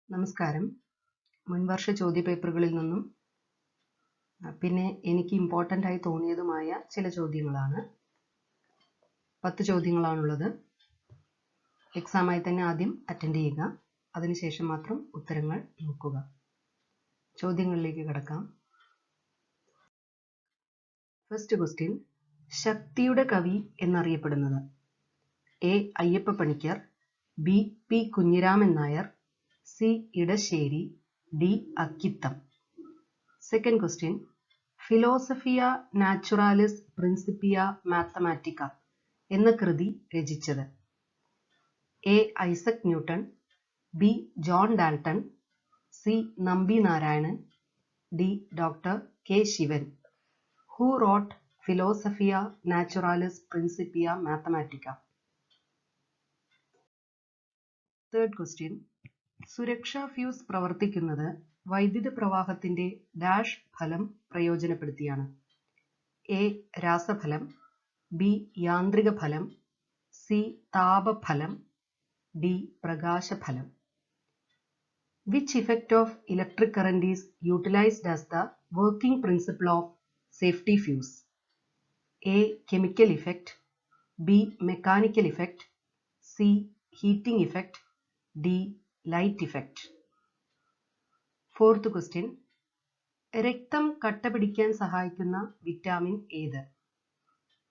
നമസ്കാരം. മുൻവർഷ ചോദ്യപേപ്പറുകളിൽ നിന്നും പിന്നെ എനിക്ക് ഇമ്പോർട്ടൻ്റ് ആയി തോന്നിയതുമായ ചില ചോദ്യങ്ങളാണ്. 10 ചോദ്യങ്ങളാണുള്ളത്. എക്സാമായി തന്നെ ആദ്യം അറ്റൻഡ് ചെയ്യുക, അതിനുശേഷം മാത്രം ഉത്തരങ്ങൾ നോക്കുക. ചോദ്യങ്ങളിലേക്ക് കടക്കാം. ഫസ്റ്റ് ക്വസ്റ്റ്യൻ, ശക്തിയുടെ കവി എന്നറിയപ്പെടുന്നത്? A. Ayyappa Panicker, B. P. Kunhiraman Nair, C. Edasseri, D. Akkitham. Second question, Philosophiae Naturalis Principia Mathematica എന്ന കൃതി രചിച്ചത്? A. Isaac Newton, B. John Dalton, C. Nambi Narayanan, D. Doctor K. Sivan. Who wrote Philosophiae Naturalis Principia Mathematica? Third question, സുരക്ഷാ fuse പ്രവർത്തിക്കുന്നത് വൈദ്യുത പ്രവാഹത്തിന്റെ ഡാഷ് ഫലം പ്രയോജനപ്പെടുത്തിയാണ്? A. രാസഫലം, B. യാന്ത്രിക ഫലം, സി. താപഫലം, ഡി. പ്രകാശഫലം. Which effect of electric current is utilised as the working principle of safety fuse? A. Chemical effect, B. Mechanical effect, C. Heating effect, D. Light effect. Fourth question, രക്തം കട്ട പിടിക്കാൻ സഹായിക്കുന്ന vitamin ഏത്?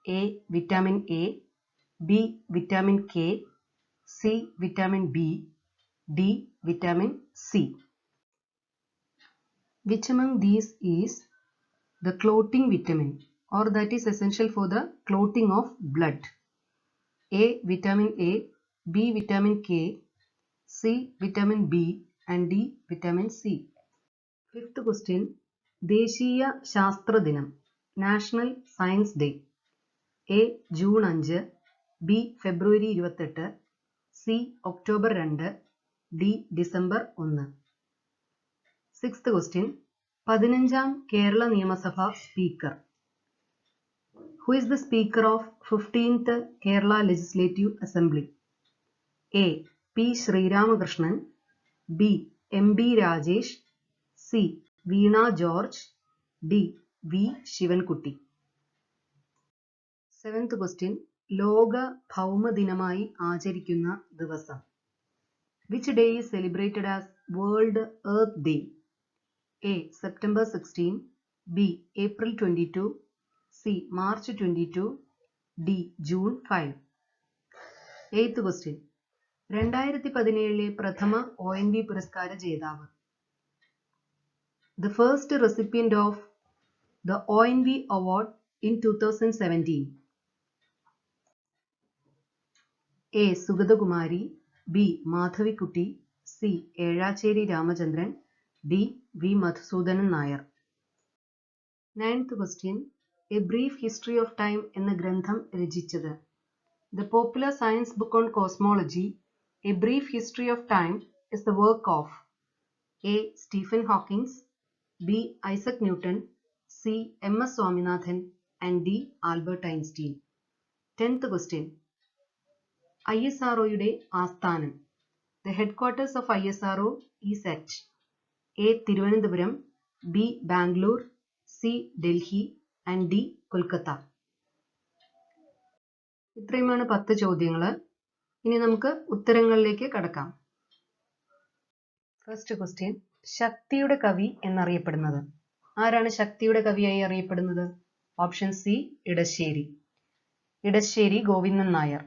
A. Vitamin A, B. Vitamin K, C. Vitamin B, D. Vitamin C. Which among these is the clotting vitamin or that is essential for the clotting of blood? A. Vitamin A, B. Vitamin K, C. Vitamin B, and D. Vitamin C. Fifth question, ദേശീയ ശാസ്ത്ര ദിനം, national science day. A. June 5, B. February 28, C. October 2, D. December 1. Sixth question, 15ാം കേരള നിയമസഭ speaker? Who is the speaker of 15th Kerala Legislative Assembly? A. P. Sreeramakrishnan, B. M. B. Rajesh, C. Veena George, D. V. Sivankutty. Seventh question, ലോക ഭൗമ ദിനമായി ആചരിക്കുന്ന ദിവസം? Which day is celebrated as World Earth Day? A. September 16, B. April 22, C. March 22, D. June 5. Eighth question, 2017 പ്രഥമ ONV പുരസ്കാര ജേതാവ്? The first recipient of the ONV award in 2017. A. Sugathakumari, B. Madhavikutty, C. Ezhacheri Ramachandran, D. V. Madhusoodanan Nair. Ninth question, a brief history of time എന്ന ഗ്രന്ഥം രചിച്ചത്? The popular science book on cosmology, A Brief History of Time, is the work of A. Stephen Hawking, B. Isaac Newton, C. M.S. Swaminathan, and D. Albert Einstein. 10th question, ISROയുടെ ആസ്ഥാനം? The headquarters of ISRO is at A. Thiruvananthapuram, B. Bangalore, C. Delhi, and D. Kolkata. ഇത്രയുമാണ് 10 ചോദ്യങ്ങൾ. ഇനി നമുക്ക് ഉത്തരങ്ങളിലേക്ക് കടക്കാം. First question, ശക്തിയുടെ കവി എന്നറിയപ്പെടുന്നത്? ആരാണ് ശക്തിയുടെ കവിയായി അറിയപ്പെടുന്നത്? Option C. ഇടശ്ശേരി. ഇടശ്ശേരി ഗോവിന്ദൻ നായർ.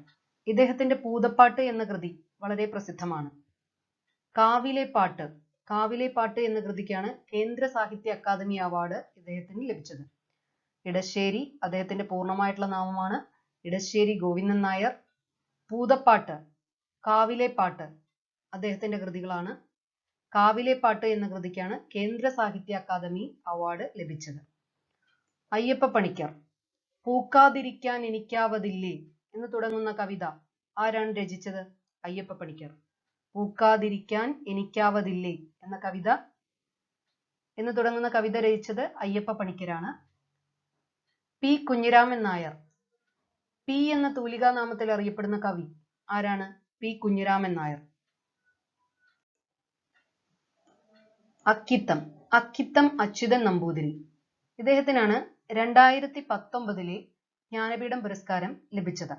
ഇദ്ദേഹത്തിന്റെ പൂതപ്പാട്ട് എന്ന കൃതി വളരെ പ്രസിദ്ധമാണ്. കാവിലെ പാട്ട് എന്ന കൃതിക്കാണ് കേന്ദ്ര സാഹിത്യ അക്കാദമി അവാർഡ് ഇദ്ദേഹത്തിന് ലഭിച്ചത്. ഇടശ്ശേരി അദ്ദേഹത്തിന്റെ പൂർണ്ണമായിട്ടുള്ള നാമമാണ് ഇടശ്ശേരി ഗോവിന്ദൻ നായർ. പൂതപ്പാട്ട്, കാവിലെ പാട്ട് അദ്ദേഹത്തിന്റെ കൃതികളാണ്. കാവിലെ പാട്ട് എന്ന കൃതിക്കാണ് കേന്ദ്ര സാഹിത്യ അക്കാദമി അവാർഡ് ലഭിച്ചത്. അയ്യപ്പ പണിക്കർ, പൂക്കാതിരിക്കാൻ എനിക്കാവതില്ലേ എന്ന് തുടങ്ങുന്ന കവിത ആരാണ് രചിച്ചത്? അയ്യപ്പ പണിക്കർ. പൂക്കാതിരിക്കാൻ എനിക്കാവതില്ലേ എന്ന് തുടങ്ങുന്ന കവിത രചിച്ചത് അയ്യപ്പ പണിക്കരാണ്. പി. കുഞ്ഞിരാമൻ നായർ, പി എന്ന തൂലികാ നാമത്തിൽ അറിയപ്പെടുന്ന കവി ആരാണ്? പി. കുഞ്ഞിരാമൻ നായർ. അക്കിത്തം അച്യുതൻ നമ്പൂതിരി. ഇദ്ദേഹത്തിനാണ് 2019 ജ്ഞാനപീഠം പുരസ്കാരം ലഭിച്ചത്.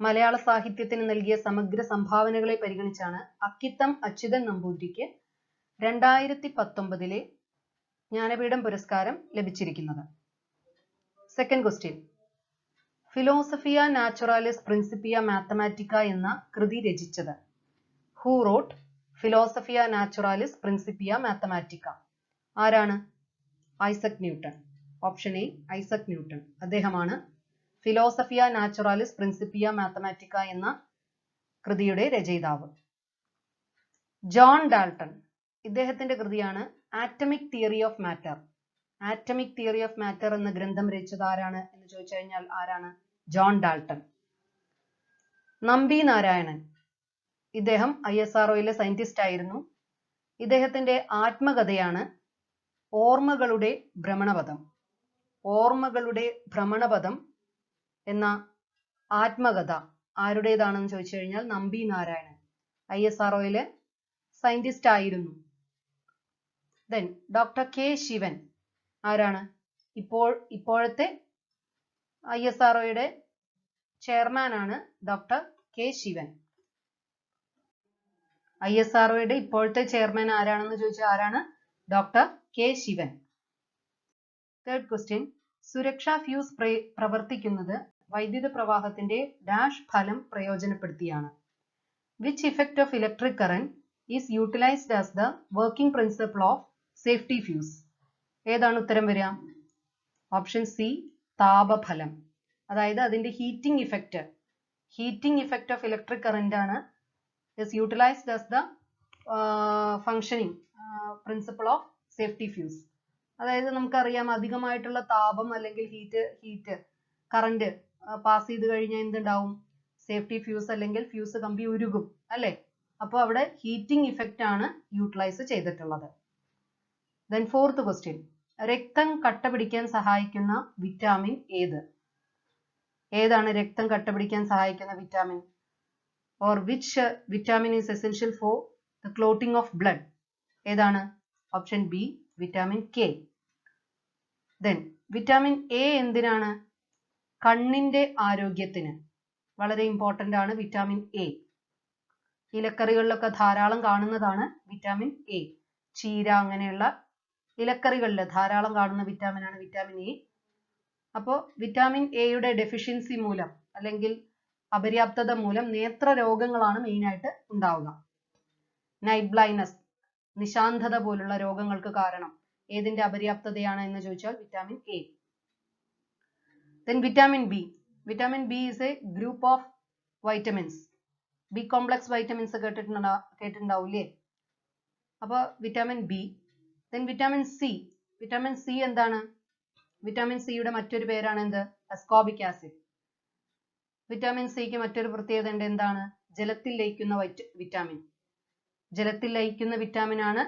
മലയാള സാഹിത്യത്തിന് നൽകിയ സമഗ്ര സംഭാവനകളെ പരിഗണിച്ചാണ് അക്കിത്തം അച്യുതൻ നമ്പൂതിരിക്ക് 2019 ജ്ഞാനപീഠം പുരസ്കാരം ലഭിച്ചിരിക്കുന്നത്. Second question. Philosophiae Naturalis Principia Mathematica എന്ന കൃതി രചിച്ചത്? Who wrote Philosophiae Naturalis Principia Mathematica? ആരാണ്? Isaac Newton. Option A Isaac Newton. അദ്ദേഹമാണ് ഫിലോസഫിയ നാച്ചുറാലിസ് പ്രിൻസിപ്പിയ മാത്തമാറ്റിക്ക എന്ന കൃതിയുടെ രചയിതാവ്. John Dalton. ഇദ്ദേഹത്തിന്റെ കൃതിയാണ് atomic theory of matter. Atomic theory of matter എന്ന ഗ്രന്ഥം രചിച്ചത് ആരാണ് എന്ന് ചോദിച്ചു കഴിഞ്ഞാൽ ആരാണ്? John Dalton. നമ്പി നാരായണൻ. ഇദ്ദേഹം ISROയിലെ സയന്റിസ്റ്റ് ആയിരുന്നു. ഇദ്ദേഹത്തിന്റെ ആത്മകഥയാണ് ഓർമ്മകളുടെ ഭ്രമണപഥം. ഓർമ്മകളുടെ ഭ്രമണപഥം എന്ന ആത്മകഥ ആരുടേതാണെന്ന് ചോദിച്ചു കഴിഞ്ഞാൽ നമ്പി നാരായണൻ. ISROയിലെ സയന്റിസ്റ്റ് ആയിരുന്നു. Then doctor K Sivan. ആരാണ്? ഇപ്പോഴത്തെ ISROയുടെ ചെയർമാൻ ആണ് ഡോക്ടർ കെ ശിവൻ. ISROയുടെ ഇപ്പോഴത്തെ ചെയർമാൻ ആരാണെന്ന് ചോദിച്ചാൽ ആരാണ്? Doctor K Sivan. Third question. സുരക്ഷാ ഫ്യൂസ് പ്രവർത്തിക്കുന്നത് വൈദ്യുത പ്രവാഹത്തിന്റെ ഡാഷ് ഫലം പ്രയോജനപ്പെടുത്തിയാണ്. Which effect of electric current is utilised as the working principle of safety fuse? ഏതാണ് ഉത്തരം വരിക? ഓപ്ഷൻ സി താപഫലം. അതായത് അതിന്റെ heating effect of electric current ആണ് is utilized as the functioning principle of safety fuse. അതായത് നമുക്കറിയാം അധികമായിട്ടുള്ള താപം അല്ലെങ്കിൽ ഹീറ്റ് കറന്റ് പാസ് ചെയ്ത് കഴിഞ്ഞാൽ എന്തുണ്ടാവും? സേഫ്റ്റി ഫ്യൂസ് അല്ലെങ്കിൽ ഫ്യൂസ് കമ്പി ഉരുകും അല്ലെ? അപ്പോൾ അവിടെ ഹീറ്റിംഗ് ഇഫക്റ്റ് ആണ് യൂട്ടിലൈസ് ചെയ്തിട്ടുള്ളത്. Then fourth question. രക്തം കട്ട പിടിക്കാൻ സഹായിക്കുന്ന വിറ്റാമിൻ ഏത്? ഏതാണ് രക്തം കട്ട പിടിക്കാൻ സഹായിക്കുന്ന vitamin? or which vitamin is essential for the clotting of blood? ഏതാണ്? Option B vitamin K. Then vitamin A എന്തിനാണ്? കണ്ണിന്റെ ആരോഗ്യത്തിന് വളരെ ഇമ്പോർട്ടന്റ് ആണ് വിറ്റാമിൻ എ. ഇലക്കറികളിലൊക്കെ ധാരാളം കാണുന്നതാണ് വിറ്റാമിൻ എ. ചീര അങ്ങനെയുള്ള ഇലക്കറികളിൽ ധാരാളം കാണുന്ന വിറ്റാമിൻ ആണ് വിറ്റാമിൻ എ. അപ്പോൾ വിറ്റാമിൻ എയുടെ ഡെഫിഷ്യൻസി മൂലം അല്ലെങ്കിൽ അപര്യാപ്തത മൂലം നേത്ര രോഗങ്ങളാണ് മെയിൻ ആയിട്ട് ഉണ്ടാവുക. നൈറ്റ് ബ്ലൈൻഡ്നസ്, നിശാന്തത പോലുള്ള രോഗങ്ങൾക്ക് കാരണം ഏതിന്റെ അപര്യാപ്തതയാണ് എന്ന് ചോദിച്ചാൽ vitamin A. Then vitamin B. Vitamin B is a group of vitamins. B complex vitamins കേട്ടിട്ടുണ്ടാവില്ലേ? അപ്പോൾ vitamin B. Then vitamin C. Vitamin C എന്താണ്? വിറ്റാമിൻ സിയുടെ മറ്റൊരു പേരാണ് എന്ത്? Ascorbic acid. വിറ്റാമിൻ സിക്ക് മറ്റൊരു പ്രത്യേകത ഉണ്ട്. എന്താണ്? ജലത്തിൽ ലയിക്കുന്ന വിറ്റാമിൻ. ജലത്തിൽ ലയിക്കുന്ന വിറ്റാമിൻ ആണ്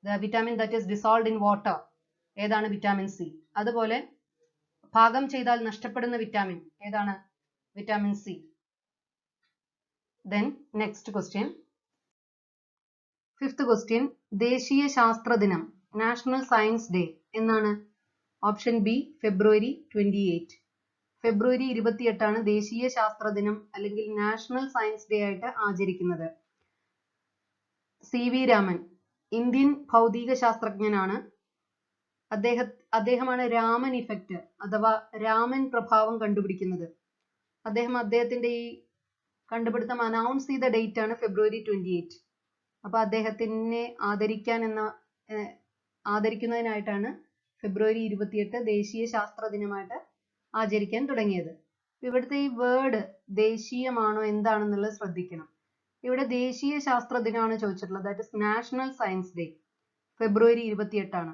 vitamin that is dissolved in water. ഏതാണ്? Vitamin C. അതുപോലെ പാകം ചെയ്താൽ നഷ്ടപ്പെടുന്ന വിറ്റാമിൻ ഏതാണ്? Vitamin C. Then next question. Fifth question. ദേശീയ ശാസ്ത്ര ദിനം നാഷണൽ സയൻസ് ഡേ എന്നാണ്? Option B February 28. ഫെബ്രുവരി 28 ദേശീയ ശാസ്ത്ര ദിനം അല്ലെങ്കിൽ നാഷണൽ സയൻസ് ഡേ ആയിട്ട് ആചരിക്കുന്നത്. CV രാമൻ ഇന്ത്യൻ ഭൗതിക ശാസ്ത്രജ്ഞനാണ്. അദ്ദേഹമാണ് രാമൻ ഇഫക്റ്റ് അഥവാ രാമൻ പ്രഭാവം കണ്ടുപിടിക്കുന്നത്. അദ്ദേഹത്തിന്റെ ഈ കണ്ടുപിടുത്തം അനൗൺസ് ചെയ്ത ഡേറ്റ് ആണ് ഫെബ്രുവരി 28. അപ്പൊ അദ്ദേഹത്തിനെ ആദരിക്കുന്നതിനായിട്ടാണ് ഫെബ്രുവരി 28 ദേശീയ ശാസ്ത്ര ദിനമായിട്ട് ആചരിക്കാൻ തുടങ്ങിയത്. ഇവിടുത്തെ ഈ വേർഡ് ദേശീയമാണോ എന്താണെന്നുള്ളത് ശ്രദ്ധിക്കണം. ഇവിടെ ദേശീയ ശാസ്ത്ര ദിനമാണ് ചോദിച്ചിട്ടുള്ളത്. That is national science day. February 28.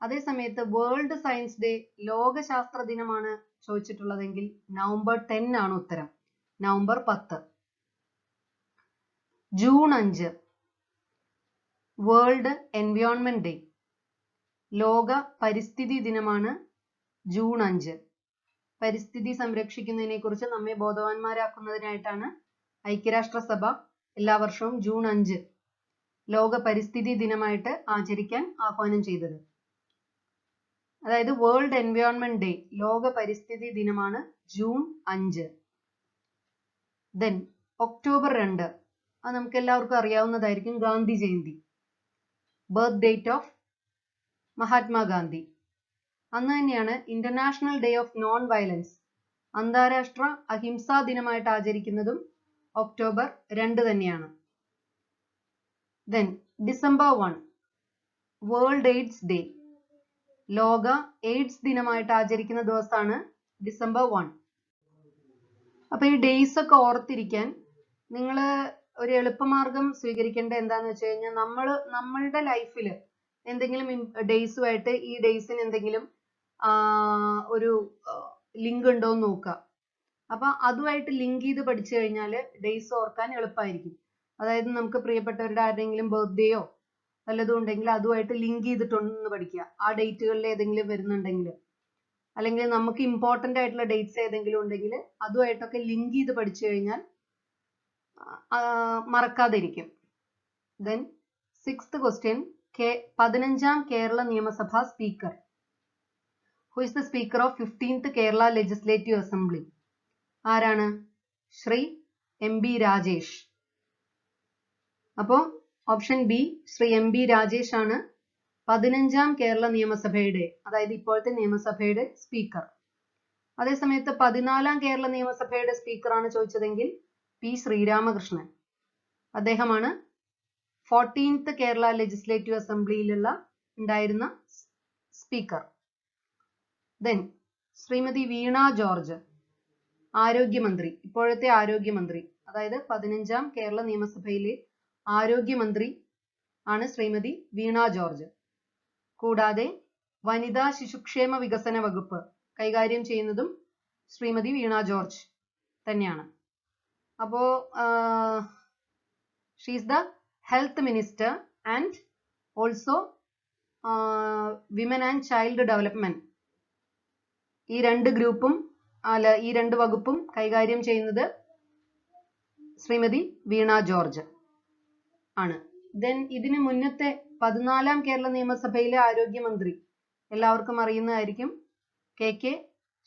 അതേ സമയത്ത് വേൾഡ് സയൻസ് ഡേ ലോക ശാസ്ത്ര ദിനമാണ് ചോദിച്ചിട്ടുള്ളതെങ്കിൽ നവംബർ 10 ആണ് ഉത്തരം. November 10. June 5 world environment day. ലോക പരിസ്ഥിതി ദിനമാണ് ജൂൺ 5. പരിസ്ഥിതി സംരക്ഷിക്കുന്നതിനെ കുറിച്ച് നമ്മെ ബോധവാന്മാരാക്കുന്നതിനായിട്ടാണ് ഐക്യരാഷ്ട്രസഭ എല്ലാ വർഷവും ജൂൺ 5 ലോക പരിസ്ഥിതി ദിനമായിട്ട് ആചരിക്കാൻ ആഹ്വാനം ചെയ്തത്? അതായത് വേൾഡ് എൻവയോൺമെന്റ് ഡേ, ലോക പരിസ്ഥിതി ദിനമാണ് ജൂൺ 5. ദെൻ ഒക്ടോബർ 2, അത് നമുക്ക് എല്ലാവർക്കും അറിയാവുന്നതായിരിക്കും, Gandhi Jayanti, birth date of Mahatma Gandhi. അന്ന് തന്നെയാണ് international day of non violence, അന്താരാഷ്ട്ര അഹിംസാ ദിനമായിട്ട് ആചരിക്കുന്നതും ഒക്ടോബർ 2 തന്നെയാണ്. Then December 1, world AIDS day, ലോക എയ്ഡ്സ് ദിനമായിട്ട് ആചരിക്കുന്ന ദിവസമാണ് ഡിസംബർ 1. അപ്പൊ ഈ ഡേയ്സ് ഒക്കെ ഓർത്തിരിക്കാൻ നിങ്ങൾ ഒരു എളുപ്പമാർഗം സ്വീകരിക്കേണ്ട എന്താന്ന് വെച്ച് കഴിഞ്ഞാൽ, നമ്മളുടെ ലൈഫിൽ എന്തെങ്കിലും ഡേയ്സുമായിട്ട് ഈ ഡേയ്സിന് എന്തെങ്കിലും ഒരു ലിങ്ക് ഉണ്ടോ എന്ന് നോക്കുക. അപ്പൊ അതുമായിട്ട് ലിങ്ക് ചെയ്ത് പഠിച്ചു കഴിഞ്ഞാൽ ഡേയ്സ് ഓർക്കാൻ എളുപ്പമായിരിക്കും. അതായത് നമുക്ക് പ്രിയപ്പെട്ടവരുടെ ആരുടെയെങ്കിലും ബർത്ത്ഡേയോ വല്ലതും ഉണ്ടെങ്കിൽ അതുമായിട്ട് ലിങ്ക് ചെയ്തിട്ടുണ്ടെന്ന് പഠിക്കുക. ആ ഡേറ്റുകളിൽ ഏതെങ്കിലും വരുന്നുണ്ടെങ്കിൽ, അല്ലെങ്കിൽ നമുക്ക് ഇമ്പോർട്ടൻ്റ് ആയിട്ടുള്ള ഡേറ്റ്സ് ഏതെങ്കിലും ഉണ്ടെങ്കിൽ അതുമായിട്ടൊക്കെ ലിങ്ക് ചെയ്ത് പഠിച്ചു കഴിഞ്ഞാൽ മറക്കാതിരിക്കും. ദെൻ 6th ക്വസ്റ്റ്യൻ, 15ാം കേരള നിയമസഭാ speaker. Who is the speaker of 15th Kerala legislative assembly? ആരാണ്? Shri M B Rajesh. അപ്പോ option B, Shri M B Rajesh ആണ് 15ാം കേരള നിയമസഭയുടെ, അതായത് ഇപ്പോഴത്തെ നിയമസഭയുടെ സ്പീക്കർ. അതേസമയത്ത് 14ാം കേരള നിയമസഭയുടെ സ്പീക്കറാണ് ചോദിച്ചതെങ്കിൽ പി ശ്രീരാമകൃഷ്ണൻ. അദ്ദേഹമാണ് 14th കേരള ലെജിസ്ലേറ്റീവ് അസംബ്ലിയിലുള്ള ഉണ്ടായിരുന്ന സ്പീക്കർ. ദെൻ ശ്രീമതി വീണ ജോർജ്, ആരോഗ്യമന്ത്രി, ഇപ്പോഴത്തെ ആരോഗ്യമന്ത്രി, അതായത് 15ാം കേരള നിയമസഭയിലെ ആരോഗ്യമന്ത്രി ആണ് ശ്രീമതി വീണ ജോർജ്. കൂടാതെ വനിതാ ശിശുക്ഷേമ വികസന വകുപ്പ് കൈകാര്യം ചെയ്യുന്നതും ശ്രീമതി വീണ ജോർജ് തന്നെയാണ്. അപ്പോ she is the health minister and also women and child development. ഈ രണ്ട് വകുപ്പും കൈകാര്യം ചെയ്യുന്നത് ശ്രീമതി വീണ ജോർജ് ആണ്. ദെൻ ഇതിന് മുന്നത്തെ 14ാം കേരള നിയമസഭയിലെ ആരോഗ്യമന്ത്രി എല്ലാവർക്കും അറിയുന്നതായിരിക്കും, കെ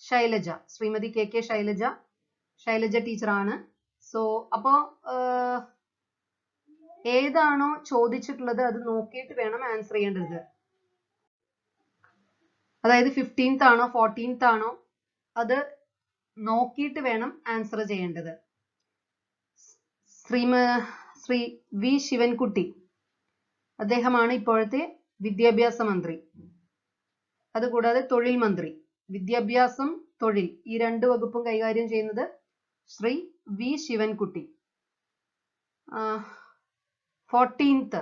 ശൈലജ, ശ്രീമതി കെ ശൈലജ ടീച്ചറാണ്. സോ അപ്പോ ഏതാണോ ചോദിച്ചിട്ടുള്ളത് അത് നോക്കിയിട്ട് വേണം ആൻസർ ചെയ്യേണ്ടത്. അതായത് 15th ആണോ 14th ആണോ അത് നോക്കിയിട്ട് വേണം ആൻസർ ചെയ്യേണ്ടത്. ശ്രീ വി ശിവൻകുട്ടി, അദ്ദേഹമാണ് ഇപ്പോഴത്തെ വിദ്യാഭ്യാസ മന്ത്രി. അതുകൂടാതെ തൊഴിൽ മന്ത്രി, വിദ്യാഭ്യാസം, തൊഴിൽ, ഈ രണ്ട് വകുപ്പും കൈകാര്യം ചെയ്യുന്നത് ശ്രീ വി ശിവൻകുട്ടി. 14th,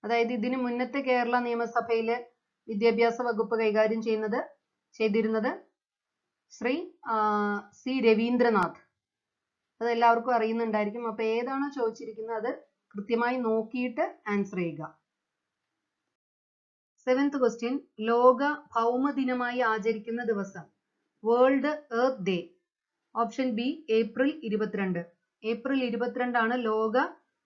അതായത് ഇതിന് മുന്നത്തെ കേരള നിയമസഭയിലെ വിദ്യാഭ്യാസ വകുപ്പ് കൈകാര്യം ചെയ്തിരുന്നത് ശ്രീ സി രവീന്ദ്രനാഥ്. അത് എല്ലാവർക്കും അറിയുന്നുണ്ടായിരിക്കും. അപ്പൊ ഏതാണോ ചോദിച്ചിരിക്കുന്നത് അത് കൃത്യമായി നോക്കിയിട്ട് ആൻസർ ചെയ്യുക. 7th ക്വസ്റ്റ്യൻ, ലോക ഭൗമ ദിനമായി ആചരിക്കുന്ന ദിവസം, world earth day. Option B April 22. April 22 ആണ് ലോക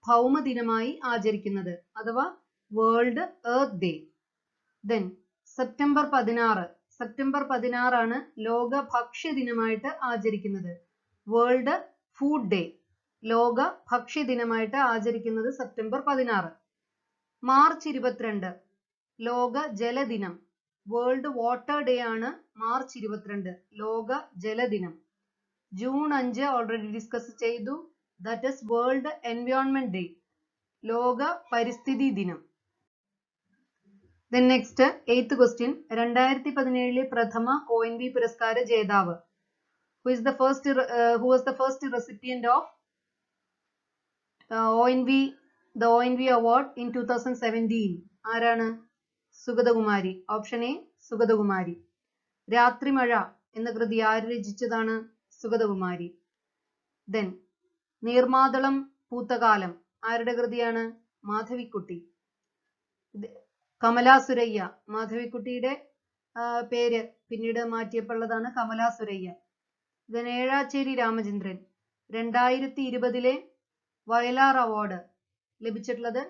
ഭൗമ ദിനമായി ആചരിക്കുന്നത്, അഥവാ world earth day. Then September 16 ആണ് ലോക ഭക്ഷ്യ ദിനമായിട്ട് ആചരിക്കുന്നത്, വേൾഡ് ഫുഡ് ഡേ. ലോക ഭക്ഷ്യ ദിനമായിട്ട് ആചരിക്കുന്നത് സെപ്റ്റംബർ 16. മാർച്ച് 22 ലോക ജലദിനം, വേൾഡ് വാട്ടർ ഡേ ആണ് മാർച്ച് 22, ലോക ജലദിനം. ജൂൺ 5 ഓൾറെഡി ഡിസ്കസ് ചെയ്തു, that is world environment day, ലോക പരിസ്ഥിതി ദിനം. Then next 8th question, 2017 പ്രഥമ ONV പുരസ്കാര ജേതാവ്. Who was the first recipient of the ONV award in 2017? ആരാണ്? സുഗതകുമാരി. Option A Sugathakumari. രാത്രിമഴ എന്ന കൃതി ആര് രചിച്ചതാണ്? സുഗതകുമാരി. ദെൻ നീർമാതളം പൂത്തകാലം ആരുടെ കൃതിയാണ്? മാധവിക്കുട്ടി. കമലാ സുരയ്യ, മാധവിക്കുട്ടിയുടെ പേര് പിന്നീട് മാറ്റിയപ്പോഴതാണ് കമലാ സുരയ്യ. ദെൻ ഏഴാച്ചേരി രാമചന്ദ്രൻ, 2020 വയലാർ അവാർഡ് ലഭിച്ചിട്ടുള്ളത്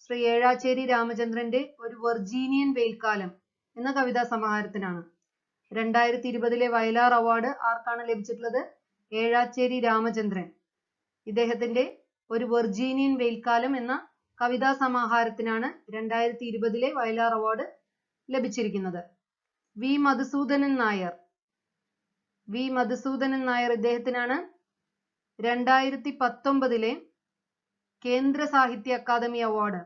ശ്രീ ഏഴാച്ചേരി രാമചന്ദ്രന്റെ ഒരു വെർജീനിയൻ വെയിൽക്കാലം എന്ന കവിതാ സമാഹാരത്തിനാണ്. 2020 വയലാർ അവാർഡ് ആർക്കാണ് ലഭിച്ചിട്ടുള്ളത്? ഏഴാച്ചേരി രാമചന്ദ്രൻ. ഇദ്ദേഹത്തിന്റെ ഒരു വെർജീനിയൻ വെയിൽക്കാലം എന്ന കവിതാ സമാഹാരത്തിനാണ് 2020 വയലാർ അവാർഡ് ലഭിച്ചിരിക്കുന്നത്. വി മധുസൂദനൻ നായർ. വി മധുസൂദനൻ നായർ ഇദ്ദേഹത്തിനാണ് 2019 കേന്ദ്ര സാഹിത്യ അക്കാദമി അവാർഡ്.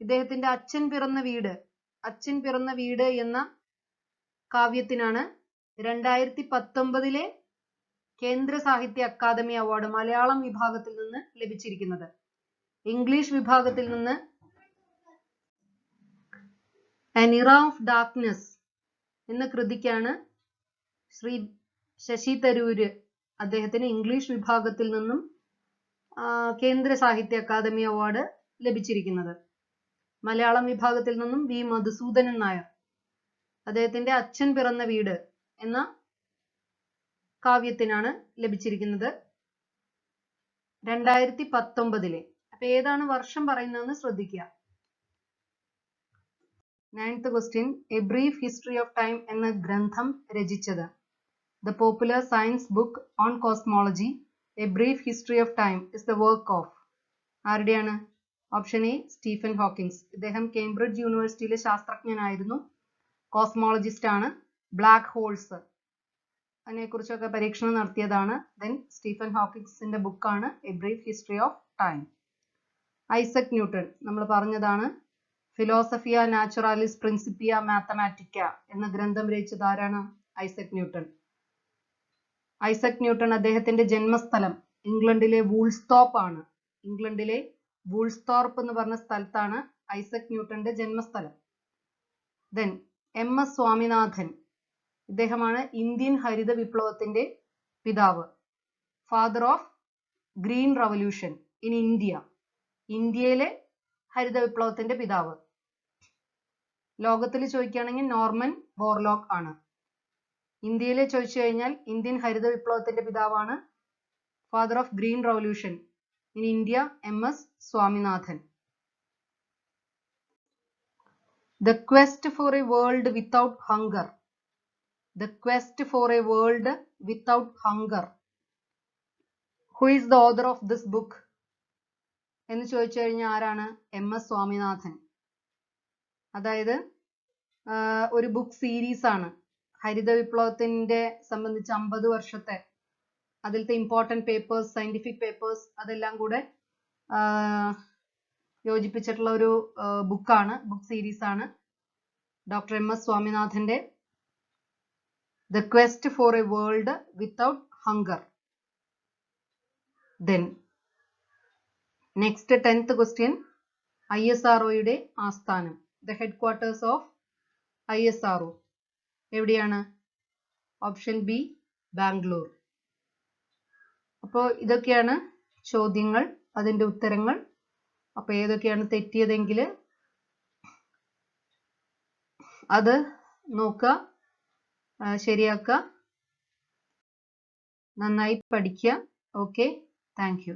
ഇദ്ദേഹത്തിന്റെ അച്ഛൻ പിറന്ന വീട് എന്ന കാവ്യത്തിനാണ് 2019 കേന്ദ്ര സാഹിത്യ അക്കാദമി അവാർഡ് മലയാളം വിഭാഗത്തിൽ നിന്ന് ലഭിച്ചിരിക്കുന്നത്. ഇംഗ്ലീഷ് വിഭാഗത്തിൽ നിന്ന് An Era of Darkness എന്ന കൃതിക്കാണ് ശ്രീ ശശി തരൂര് അദ്ദേഹത്തിന് ഇംഗ്ലീഷ് വിഭാഗത്തിൽ നിന്നും കേന്ദ്ര സാഹിത്യ അക്കാദമി അവാർഡ് ലഭിച്ചിരിക്കുന്നത്. മലയാളം വിഭാഗത്തിൽ നിന്നും വി മധുസൂദനൻ നായർ അദ്ദേഹത്തിന്റെ അച്ഛൻ പിറന്ന വീട് എന്ന കാവ്യത്തിനാണ് ലഭിച്ചിരിക്കുന്നത് 2019. അപ്പൊ ഏതാണ് വർഷം പറയുന്നതെന്ന് ശ്രദ്ധിക്കുക. 9th question. A Brief History of Time എന്ന ഗ്രന്ഥം രചിച്ചത്? The popular science book on cosmology, A Brief History of Time is the work of ആരുടെയാണ്? Option A Stephen Hawkings. ഇദ്ദേഹം കേംബ്രിഡ്ജ് യൂണിവേഴ്സിറ്റിയിലെ ശാസ്ത്രജ്ഞനായിരുന്നു, കോസ്മോളജിസ്റ്റ് ആണ്. ബ്ലാക്ക് ഹോൾസ് അതിനെക്കുറിച്ചൊക്കെ പരീക്ഷണം നടത്തിയതാണ്. ദെൻ സ്റ്റീഫൻ ഹോക്കിങ്സിന്റെ ബുക്കാണ് A brief history of time. Isaac Newton നമ്മൾ പറഞ്ഞതാണ്. ഫിലോസഫിയ നാച്ചുറാലിസ് പ്രിൻസിപ്പിയ മാത്തമാറ്റിക്ക എന്ന ഗ്രന്ഥം രചിച്ചത് ആരാണ്? Isaac newton. ഐസക് ന്യൂട്ടൺ അദ്ദേഹത്തിന്റെ ജന്മസ്ഥലം ഇംഗ്ലണ്ടിലെ വൂൾസ്തോപ്പ് ആണ്. ഇംഗ്ലണ്ടിലെ വൂൾസ്തോർപ്പ് എന്ന് പറഞ്ഞ സ്ഥലത്താണ് ഐസക് ന്യൂട്ടന്റെ ജന്മസ്ഥലം. ദെൻ എം എസ് സ്വാമിനാഥൻ ഇദ്ദേഹമാണ് ഇന്ത്യൻ ഹരിത വിപ്ലവത്തിന്റെ പിതാവ്. Father of green revolution in India. ഇന്ത്യയിലെ ഹരിത വിപ്ലവത്തിന്റെ പിതാവ്. ലോകത്തിൽ ചോദിക്കുകയാണെങ്കിൽ നോർമൻ ബോർലോഗ് ആണ്. ഇന്ത്യയിൽ ചോദിച്ചു കഴിഞ്ഞാൽ ഇന്ത്യൻ ഹരിത വിപ്ലവത്തിന്റെ പിതാവാണ്. Father of green revolution in India M S Swaminathan. The quest for a world without hunger. The quest for a world without hunger. Who is the author of this book? എന്ന് ചോദിച്ചു കഴിഞ്ഞാൽ ആരാണ്? M S Swaminathan. അതായത് ഒരു book series ആണ്. ഹരിത വിപ്ലവത്തിന്റെ സംബന്ധിച്ച് 50 വർഷത്തെ അതിലത്തെ ഇമ്പോർട്ടൻറ്റ് പേപ്പേഴ്സ്, സയന്റിഫിക് പേപ്പേഴ്സ് അതെല്ലാം കൂടെ യോജിപ്പിച്ചിട്ടുള്ള ഒരു ബുക്കാണ്, ബുക്ക് സീരീസ് ആണ്. ഡോക്ടർ എം എസ് സ്വാമിനാഥന്റെ The Quest for a World Without Hunger. Then next 10th question. ISROയുടെ ആസ്ഥാനം. The headquarters of ISRO എവിടെയാണ്? Option B Bangalore. അപ്പോൾ ഇതൊക്കെയാണ് ചോദ്യങ്ങൾ, അതിൻ്റെ ഉത്തരങ്ങൾ. അപ്പോൾ ഏതൊക്കെയാണ് തെറ്റിയതെങ്കിൽ അത് നോക്കുക, ശരിയാക്കുക, നന്നായി പഠിക്കുക. Okay, thank you.